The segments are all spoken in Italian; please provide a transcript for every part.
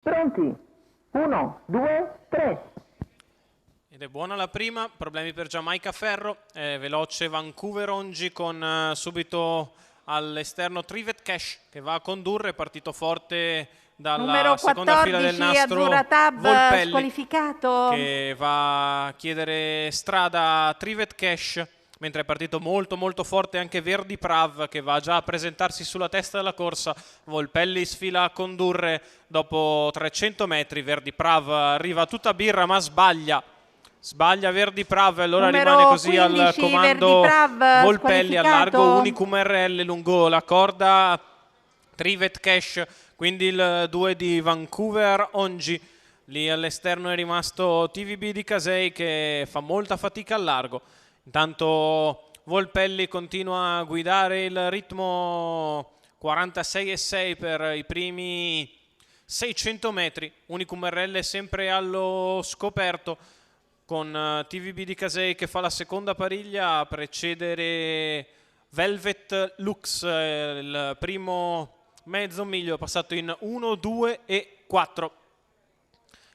Pronti? 1, 2, 3. Ed è buona la prima, problemi per Giamaica Ferro, veloce Vancouver Ongi con subito all'esterno Trivet Cash che va a condurre, è partito forte dalla Numero seconda fila del 14 nastro Azzurra Tab Volpelli squalificato. che va a chiedere strada a Trivet Cash, mentre è partito molto forte anche Verdi Prav che va già a presentarsi sulla testa della corsa. Volpelli sfila a condurre dopo 300 metri, Verdi Prav arriva tutta birra ma sbaglia Verdi Prav, allora Numero rimane così 15, al comando Verdi Prav, Volpelli, a largo squalificato. Unicum RL lungo la corda Trivet Cash, quindi il 2 di Vancouver Ongi. Lì all'esterno è rimasto TVB di Casei che fa molta fatica al largo. Intanto Volpelli continua a guidare il ritmo 46,6 per i primi 600 metri. Unicum RL sempre allo scoperto con TVB di Casei che fa la seconda pariglia a precedere Velvet Lux, il primo mezzo miglio passato in 1, 2 e 4.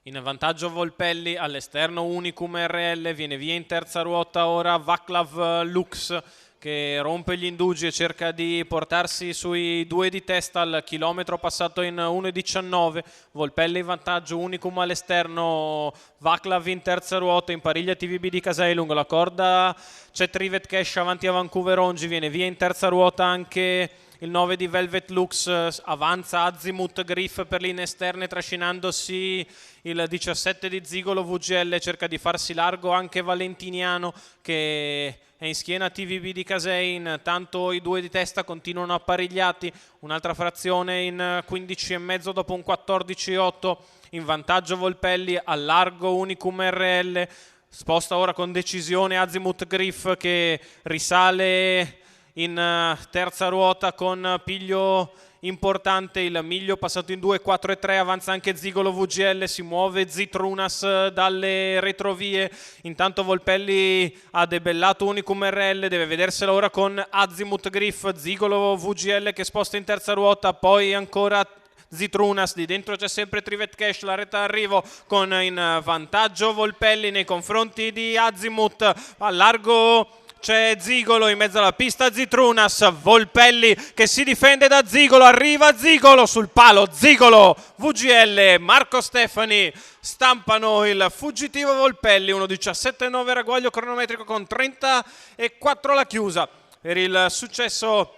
In vantaggio Volpelli, all'esterno Unicum RL, viene via in terza ruota ora Vaclav Lux che rompe gli indugi e cerca di portarsi sui 2 di testa al chilometro passato in 1,19. Volpelli in vantaggio, Unicum all'esterno, Vaclav in terza ruota, in pariglia TVB di Casei, lungo la corda c'è Trivet Cash avanti a Vancouver Ongi, viene via in terza ruota anche il 9 di Velvet Lux, avanza Azimut Griff per linee esterne trascinandosi il 17 di Zigolo VGL, cerca di farsi largo anche Valentiniano che è in schiena TVB di Casei, intanto i 2 di testa continuano apparecchiati, un'altra frazione in 15,5 dopo un 14,8, in vantaggio Volpelli, al largo Unicum RL, sposta ora con decisione Azimut Griff che risale in terza ruota con piglio importante, il miglio passato in 2, 4 e 3, avanza anche Zigolo VGL, si muove Zitrunas dalle retrovie, intanto Volpelli ha debellato Unicum RL, deve vedersela ora con Azimut Griff, Zigolo VGL che sposta in terza ruota, poi ancora Zitrunas, di dentro c'è sempre Trivet Cash, la retta d'arrivo con in vantaggio Volpelli nei confronti di Azimut, a largo c'è Zigolo in mezzo alla pista, Zitrunas, Volpelli che si difende da Zigolo, arriva Zigolo sul palo, Zigolo, VGL, Marco Stefani stampano il fuggitivo Volpelli, 1,17,9 ragguaglio cronometrico con 34 alla chiusa per il successo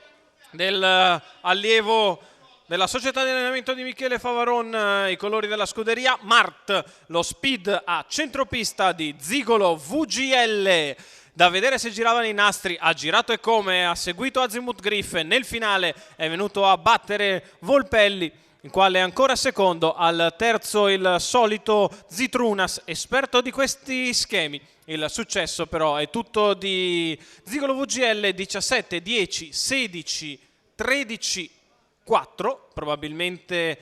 del allievo della società di allenamento di Michele Favaron, i colori della scuderia Mart, lo speed a centropista di Zigolo VGL. Da vedere se giravano i nastri, ha girato e come, ha seguito Azimut Griff, nel finale è venuto a battere Volpelli, il quale è ancora secondo, al terzo il solito Zitrunas, esperto di questi schemi. Il successo però è tutto di Zigolo VGL, 17, 10, 16, 13, 4, probabilmente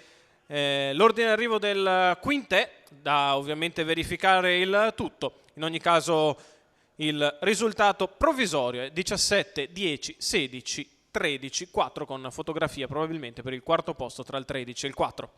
l'ordine d'arrivo del quintè, da ovviamente verificare il tutto. In ogni caso il risultato provvisorio è 17, 10, 16, 13, 4 con fotografia probabilmente per il quarto posto tra il 13 e il 4.